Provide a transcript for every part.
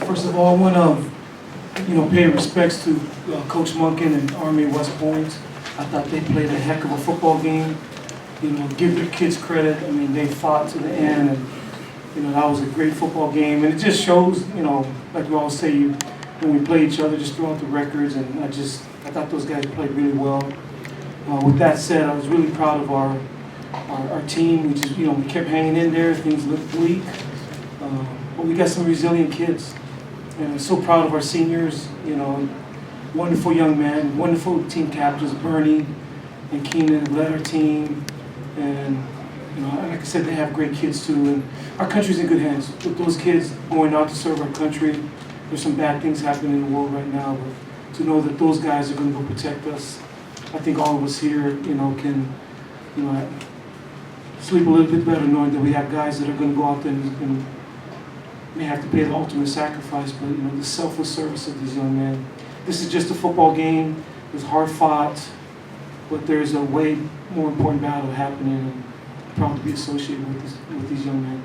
First of all, I want to, pay respects to Coach Monken and Army West Point. I thought they played a heck of a football game. Give their kids credit. I mean, they fought to the end, and that was a great football game. And it just shows, like we always say, when we play each other, just throw out the records. And I thought those guys played really well. With that said, I was really proud of our team. We just, we kept hanging in there. Things looked bleak, but we got some resilient kids. And I'm so proud of our seniors. Wonderful young men, wonderful team captains, Bernie and Keenan led our team. And, like I said, they have great kids too. And our country's in good hands. With those kids going out to serve our country, there's some bad things happening in the world right now. But to know that those guys are going to go protect us, I think all of us here, can, sleep a little bit better knowing that we have guys that are going to go out there and may have to pay the ultimate sacrifice, but the selfless service of these young men. This is just a football game. It's hard fought, but there's a way more important battle happening, and I'm proud to be associated with these young men.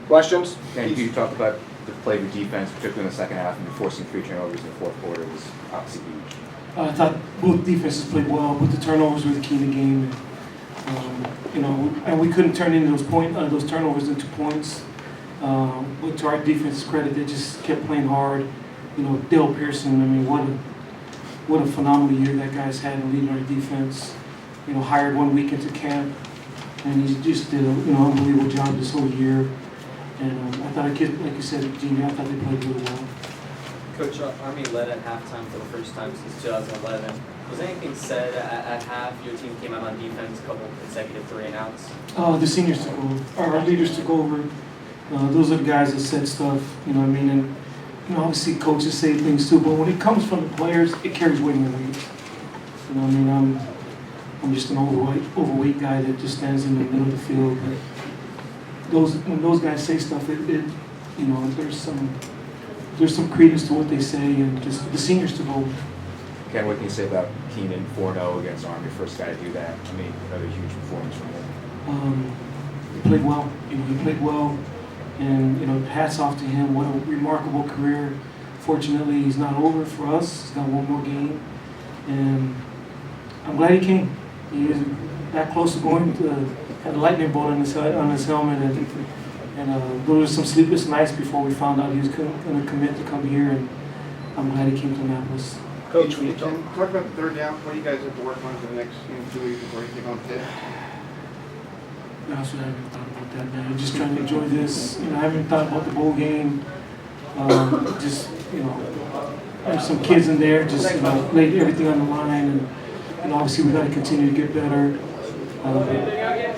Questions? And you talked about the play of the defense, particularly in the second half, and forcing 3 turnovers in the fourth quarter was obviously huge. I thought both defenses played well, but the turnovers were the key in the game. And we couldn't turn into those turnovers into points. But to our defense's credit, they just kept playing hard. Dale Pearson, I mean, what a phenomenal year that guy's had in leading our defense. Hired 1 week into camp, and he just did an unbelievable job this whole year. And I thought, like you said, Gene, I thought they played really well. Coach, Army led at halftime for the first time since 2011. Was anything said at half? Your team came out on defense, a couple consecutive 3-and-outs. The seniors took over. Our leaders took over. Those are the guys that said stuff, And obviously coaches say things too, but when it comes from the players, it carries weight in the weight. I'm just an overweight guy that just stands in the middle of the field. But when those guys say stuff, there's some credence to what they say, and just the seniors took over. Ken, what can you say about Keenan 4-0 against Army? First guy to do that. I mean, another huge performance from him. He played well. He played well, and hats off to him. What a remarkable career. Fortunately, he's not over for us. He's got one more game, and I'm glad he came. He is that close to going to had a lightning bolt on his helmet, and there was some sleepless nights before we found out he was going to commit to come here, and I'm glad he came to Annapolis. Coach, when you talk about the third down, what do you guys have to work on for the next 2 weeks before you take on the That's what I haven't thought about that, man. I'm just trying to enjoy this. I haven't thought about the bowl game. There's some kids in there, laid everything on the line, and obviously we got to continue to get better.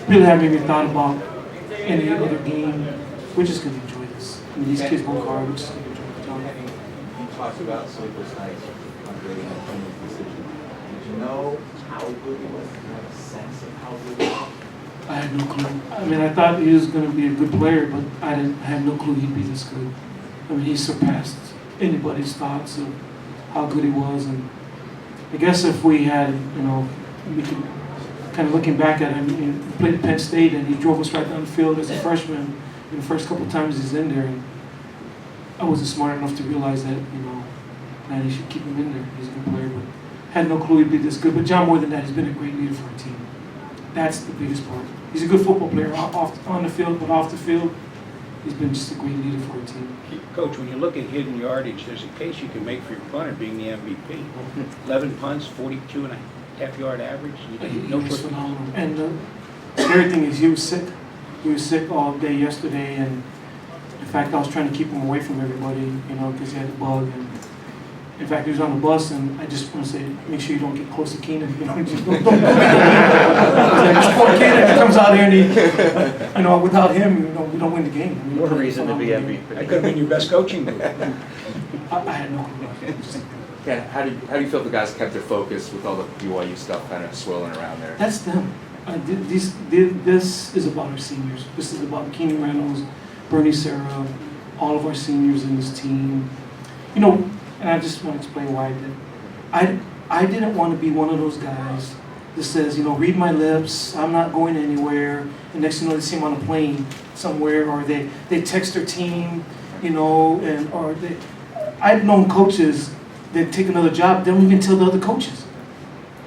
Really haven't even thought about any other game. We're just going to enjoy this. These kids work hard. We're just going to enjoy the time. You talked about sleepless nights on grading and playing the decision. Did you know how good he was? Did you have a sense of how good he was? I had no clue. I mean, I thought he was going to be a good player, but I had no clue he'd be this good. I mean, he surpassed anybody's thoughts of how good he was. And I guess if we had, we could kind of looking back at him, he played at Penn State and he drove us right down the field as a freshman in the first couple of times he's in there. And I wasn't smart enough to realize that, man, you should keep him in there. He's a good player, but had no clue he'd be this good. But John, more than that, he's been a great leader for our team. That's the biggest part. He's a good football player on the field, but off the field, he's been just a great leader for our team. Coach, when you look at hidden yardage, there's a case you can make for your punter being the MVP. 11 punts, 42.5-yard average. He was phenomenal. And the scary thing is he was sick. He was sick all day yesterday, and in fact, I was trying to keep him away from everybody, because he had the bug. And in fact, he was on the bus, and I just want to say, make sure you don't get close to Keenan. Just don't this poor kid that comes out here, and he, without him, we don't win the game. What a reason to be MVP. That could have been your best coaching move. I had no clue. Ken, how do you feel the guys kept their focus with all the BYU stuff kind of swirling around there? That's them. This is about our seniors. This is about Keenan Reynolds, Bernie Serra, all of our seniors in this team. And I just want to explain why I did. I didn't want to be one of those guys that says, read my lips, I'm not going anywhere, and next thing you know, they see him on a plane somewhere, or they text their team, you know, and or they. I've known coaches that take another job, they don't even tell the other coaches.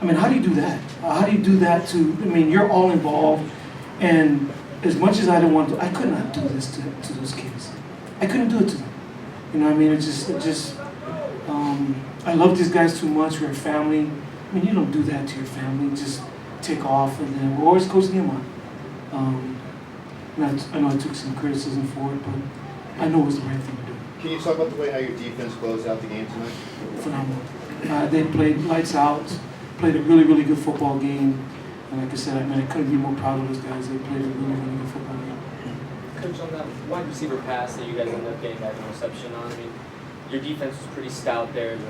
I mean, how do you do that? How do you do that to? I mean, you're all involved, and as much as I didn't want to, I could not do this to those kids. I couldn't do it to them. You know what I mean? It just. I love these guys too much. We're a family. I mean, you don't do that to your family. Just take off, and then we're always Coach Niumatalolo. I know I took some criticism for it, but I know it was the right thing to do. Can you talk about the way how your defense closed out the game tonight? Phenomenal. They played lights out, played a really, really good football game. And like I said, I mean, I couldn't be more proud of those guys. They played a really, really good football game. Coach, on that wide receiver pass that you guys ended up getting that interception on, I mean, your defense was pretty stout there. The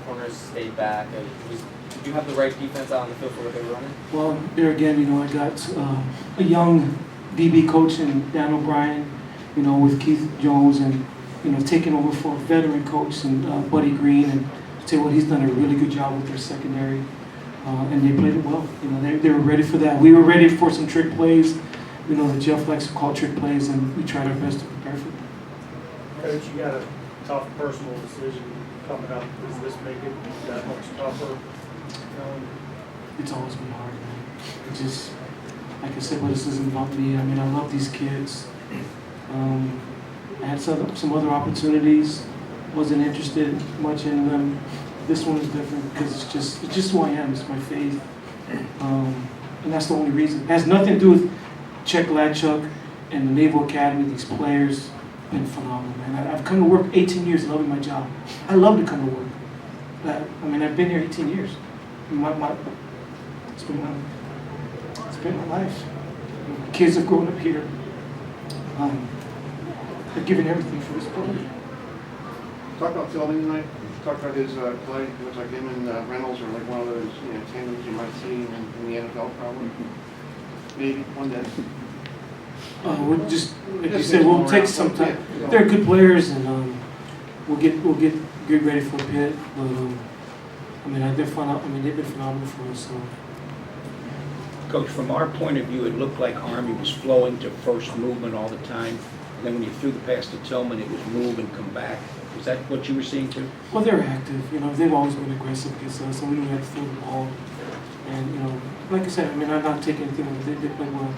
corners stayed back. Did you have the right defense out on the field for what they were running? Well, there again, you know, I got a young DB coach in Dan O'Brien, you know, with Keith Jones, and you know, taking over for a veteran coach and Buddy Green, and to tell you what, he's done a really good job with their secondary, and they played it well. You know, they were ready for that. We were ready for some trick plays. You know, that Jeff likes to call trick plays, and we tried our best to prepare for them. Coach, you got a tough personal decision coming up. Does this make it that much tougher? It's always been hard, man. It just, like I said, but this isn't about me. I mean, I love these kids. I had some other opportunities. Wasn't interested much in them. This one is different because it's just who I am. It's my faith, and that's the only reason. It has nothing to do with Chuck Ladchuk and the Naval Academy. These players have been phenomenal, man. I've come to work 18 years loving my job. I love to come to work. I mean, I've been here 18 years. It's been my life. My kids have grown up here. They're giving everything for this building. Talk about Tillman tonight. Talk about his play. It looks like him and Reynolds are like one of those tandems you might see in the NFL probably. Maybe one day. We'll just, like you said, we'll take some time. They're good players, and we'll get ready for a bit. But I mean, they've been phenomenal for us. So. Coach, from our point of view, it looked like Army was flowing to first movement all the time. And then when you threw the pass to Tillman, it was move and come back. Was that what you were seeing too? Well, they're active. You know, they've always been aggressive against us, and we knew we had to throw the ball. And you know, like I said, I mean, I'm not taking anything. They play well.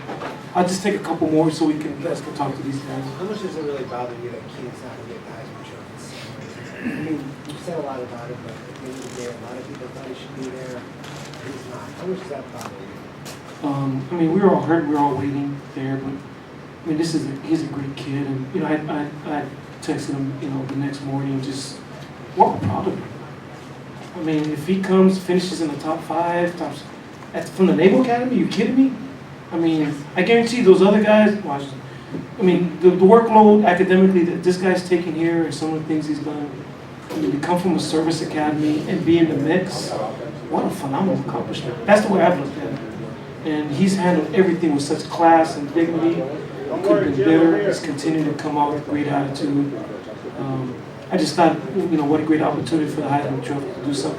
I'll just take a couple more so we can let's go talk to these guys. How much does it really bother you that Keen's not going to get the Heisman Trophy? I mean, you said a lot about it, but at the end of the day, a lot of people thought he should be there. He's not. How much does that bother you? I mean, we were all hurt. We were all waiting there, but I mean, he's a great kid, and you know, I texted him, you know, the next morning, just we're proud of him. I mean, if he finishes in the top 5, from the Naval Academy, you kidding me? I mean, I guarantee those other guys. I mean, the workload academically that this guy's taking here, and some of the things he's done. I mean, to come from a service academy and be in the mix, what a phenomenal accomplishment. That's the way I've looked at it. And he's handled everything with such class and dignity. Could have been better. He's continued to come out with great attitude. I just thought, you know, what a great opportunity for the Heisman Trophy to do something